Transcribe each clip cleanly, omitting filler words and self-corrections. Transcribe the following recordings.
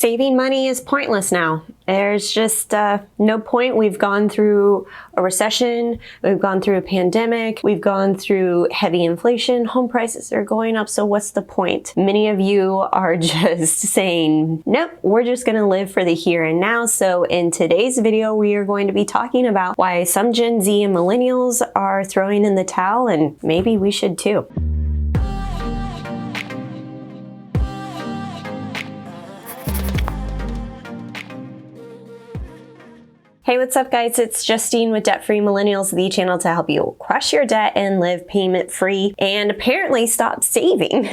saving money is pointless now. There's just no point. We've gone through a recession, we've gone through a pandemic, we've gone through heavy inflation, home prices are going up, so what's the point? Many of you are just saying, nope, we're just gonna live for the here and now. So in today's video, we are going to be talking about why some Gen Z and millennials are throwing in the towel, and maybe we should too. Hey, what's up guys? It's Justine with Debt Free Millennials, the channel to help you crush your debt and live payment free and apparently stop saving.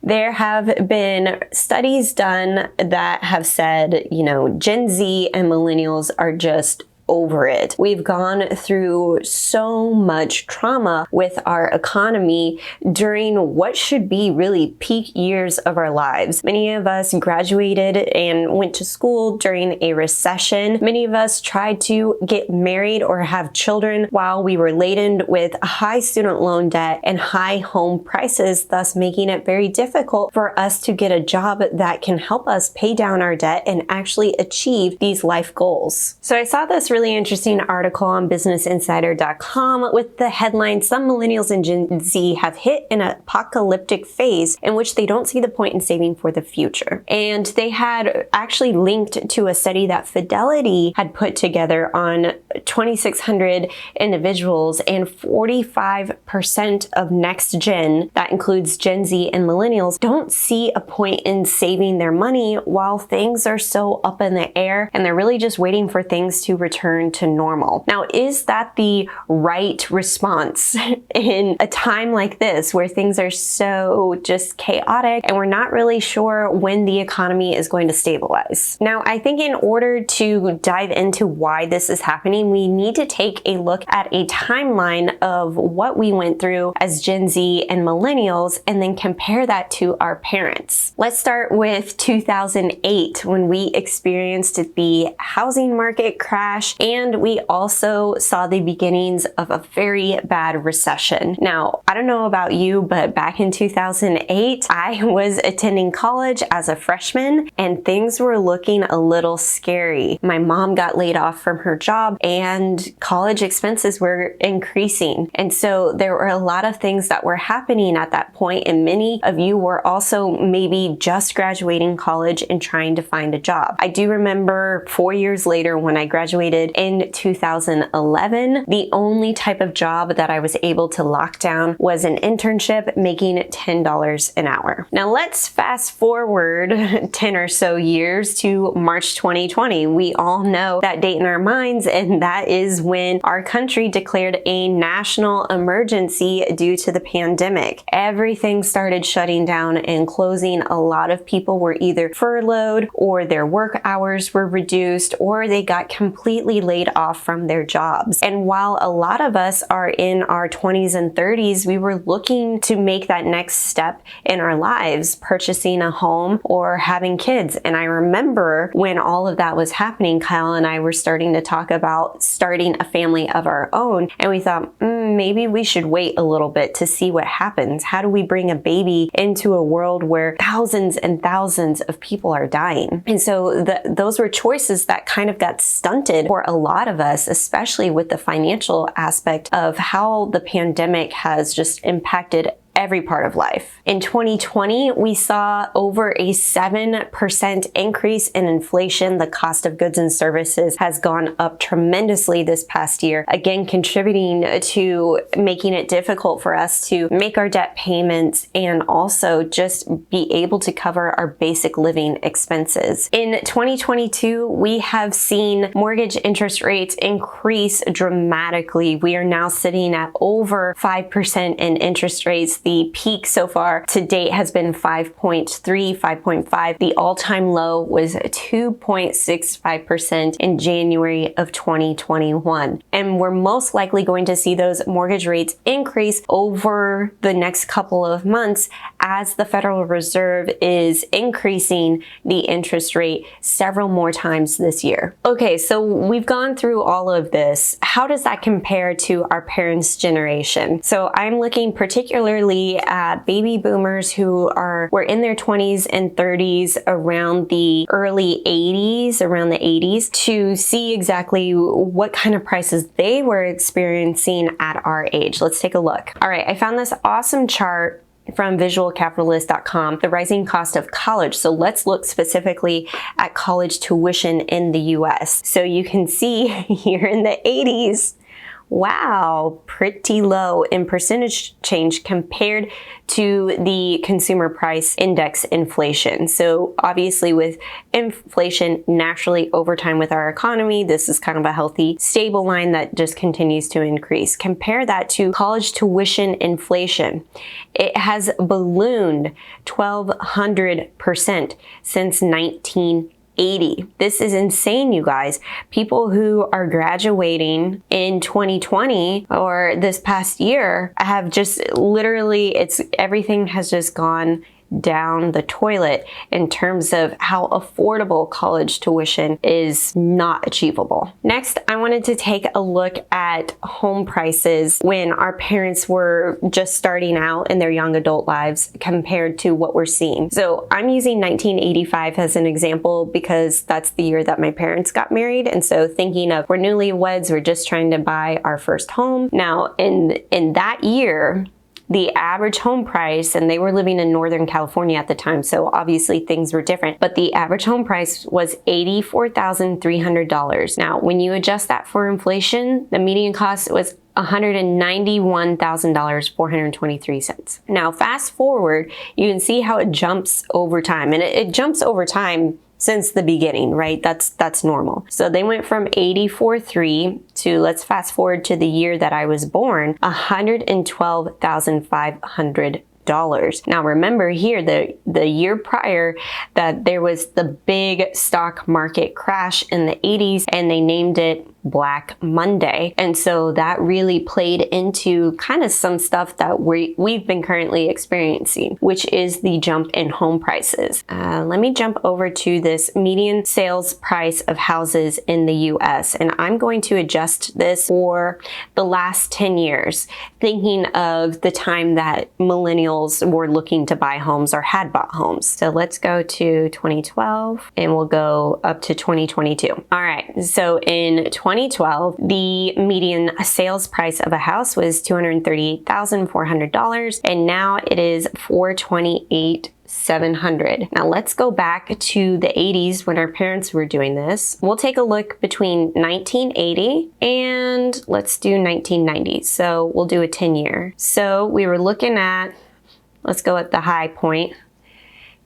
There have been studies done that have said, Gen Z and millennials are just over it. We've gone through so much trauma with our economy during what should be really peak years of our lives. Many of us graduated and went to school during a recession. Many of us tried to get married or have children while we were laden with high student loan debt and high home prices, thus making it very difficult for us to get a job that can help us pay down our debt and actually achieve these life goals. So I saw this really interesting article on businessinsider.com with the headline, "Some millennials and Gen Z have hit an apocalyptic phase in which they don't see the point in saving for the future." And they had actually linked to a study that Fidelity had put together on 2,600 individuals, and 45% of next gen, that includes Gen Z and millennials, don't see a point in saving their money while things are so up in the air and they're really just waiting for things to return to normal. Now, is that the right response in a time like this where things are so just chaotic and we're not really sure when the economy is going to stabilize? Now, I think in order to dive into why this is happening, we need to take a look at a timeline of what we went through as Gen Z and millennials and then compare that to our parents. Let's start with 2008 when we experienced the housing market crash, and we also saw the beginnings of a very bad recession. Now, I don't know about you, but back in 2008, I was attending college as a freshman and things were looking a little scary. My mom got laid off from her job and college expenses were increasing. And so there were a lot of things that were happening at that point, and many of you were also maybe just graduating college and trying to find a job. I do remember 4 years later when I graduated in 2011, the only type of job that I was able to lock down was an internship making $10 an hour. Now let's fast forward 10 or so years to March 2020. We all know that date in our minds, and that is when our country declared a national emergency due to the pandemic. Everything started shutting down and closing. A lot of people were either furloughed or their work hours were reduced or they got completely laid off from their jobs. And while a lot of us are in our 20s and 30s, we were looking to make that next step in our lives, purchasing a home or having kids. And I remember when all of that was happening, Kyle and I were starting to talk about starting a family of our own. And we thought, maybe we should wait a little bit to see what happens. How do we bring a baby into a world where thousands and thousands of people are dying? And so those were choices that kind of got stunted for a lot of us, especially with the financial aspect of how the pandemic has just impacted every part of life. In 2020, we saw over a 7% increase in inflation. The cost of goods and services has gone up tremendously this past year, again contributing to making it difficult for us to make our debt payments and also just be able to cover our basic living expenses. In 2022, we have seen mortgage interest rates increase dramatically. We are now sitting at over 5% in interest rates. The peak so far to date has been 5.3, 5.5. The all-time low was 2.65% in January of 2021. And we're most likely going to see those mortgage rates increase over the next couple of months as the Federal Reserve is increasing the interest rate several more times this year. Okay, so we've gone through all of this. How does that compare to our parents' generation? So I'm looking particularly at baby boomers who were in their 20s and 30s around the early 80s, around the 80s, to see exactly what kind of prices they were experiencing at our age. Let's take a look. All right, I found this awesome chart from visualcapitalist.com, the rising cost of college. So let's look specifically at college tuition in the US. So you can see here in the 80s, wow, pretty low in percentage change compared to the consumer price index inflation. So obviously with inflation naturally over time with our economy, this is kind of a healthy, stable line that just continues to increase. Compare that to college tuition inflation. It has ballooned 1,200% since 1980. This is insane, you guys. People who are graduating in 2020 or this past year have just literally, everything has just gone down the toilet in terms of how affordable college tuition is not achievable. Next, I wanted to take a look at home prices when our parents were just starting out in their young adult lives compared to what we're seeing. So I'm using 1985 as an example because that's the year that my parents got married. And so thinking of we're newlyweds, we're just trying to buy our first home. Now in that year, the average home price, and they were living in Northern California at the time, so obviously things were different, but the average home price was $84,300. Now, when you adjust that for inflation, the median cost was $191,423. Now, fast forward, you can see how it jumps over time, and it jumps over time since the beginning, right? That's normal. So they went from 84.3 to, let's fast forward to the year that I was born, $112,500. Now remember here, the year prior that there was the big stock market crash in the 80s and they named it Black Monday. And so that really played into kind of some stuff that we've been currently experiencing, which is the jump in home prices. Let me jump over to this median sales price of houses in the US. And I'm going to adjust this for the last 10 years, thinking of the time that millennials were looking to buy homes or had bought homes. So let's go to 2012 and we'll go up to 2022. All right, so in 2012, the median sales price of a house was $238,400, and now it is $428,700. Now let's go back to the 80s when our parents were doing this. We'll take a look between 1980 and let's do 1990. So we'll do a 10-year. So we were looking at, let's go at the high point.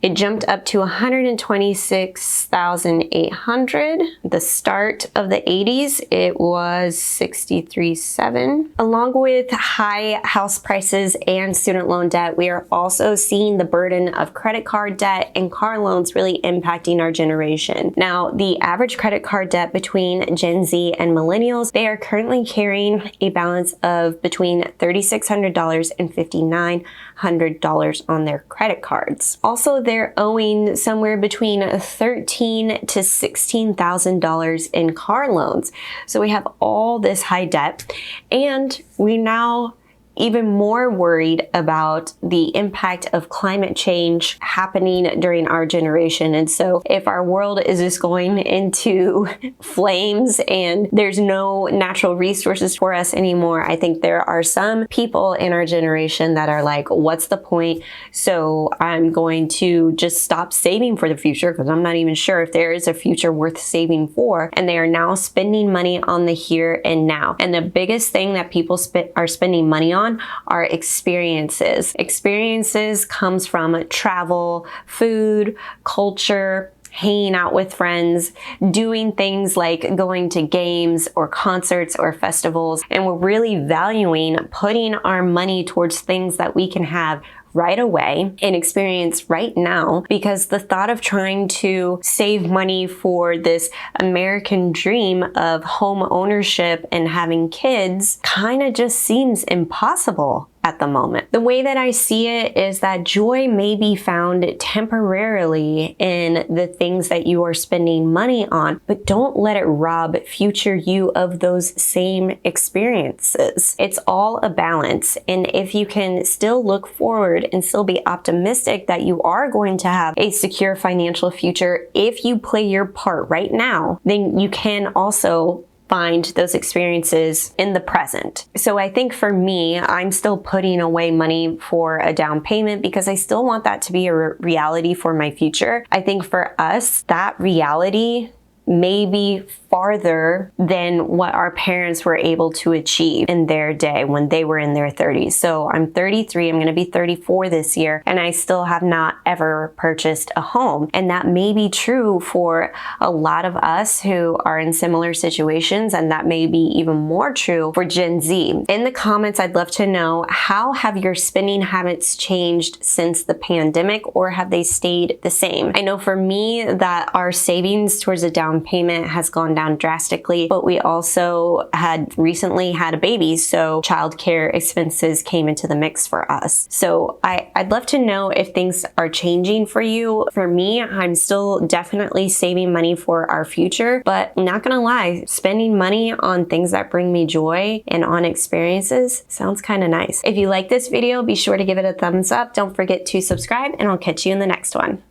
It jumped up to $126,800. The start of the 80s, it was $63,700. Along with high house prices and student loan debt, we are also seeing the burden of credit card debt and car loans really impacting our generation. Now, the average credit card debt between Gen Z and millennials, they are currently carrying a balance of between $3,600 and $5,900 on their credit cards. Also, they're owing somewhere between $13,000 to $16,000 in car loans. So we have all this high debt, and we now even more worried about the impact of climate change happening during our generation. And so if our world is just going into flames and there's no natural resources for us anymore, I think there are some people in our generation that are like, what's the point? So I'm going to just stop saving for the future because I'm not even sure if there is a future worth saving for. And they are now spending money on the here and now. And the biggest thing that people are spending money on are experiences. Experiences comes from travel, food, culture, hanging out with friends, doing things like going to games or concerts or festivals. And we're really valuing putting our money towards things that we can have right away and experience right now, because the thought of trying to save money for this American dream of home ownership and having kids kind of just seems impossible at the moment. The way that I see it is that joy may be found temporarily in the things that you are spending money on, but don't let it rob future you of those same experiences. It's all a balance. And if you can still look forward and still be optimistic that you are going to have a secure financial future, if you play your part right now, then you can also find those experiences in the present. So I think for me, I'm still putting away money for a down payment because I still want that to be a reality for my future. I think for us, that reality may be farther than what our parents were able to achieve in their day when they were in their 30s. So I'm 33, I'm going to be 34 this year, and I still have not ever purchased a home. And that may be true for a lot of us who are in similar situations, and that may be even more true for Gen Z. In the comments, I'd love to know, how have your spending habits changed since the pandemic, or have they stayed the same? I know for me that our savings towards a down payment has gone down drastically, but we also had recently had a baby, so childcare expenses came into the mix for us. So I'd love to know if things are changing for you. For me, I'm still definitely saving money for our future, but I'm not gonna lie, spending money on things that bring me joy and on experiences sounds kind of nice. If you like this video, be sure to give it a thumbs up. Don't forget to subscribe, and I'll catch you in the next one.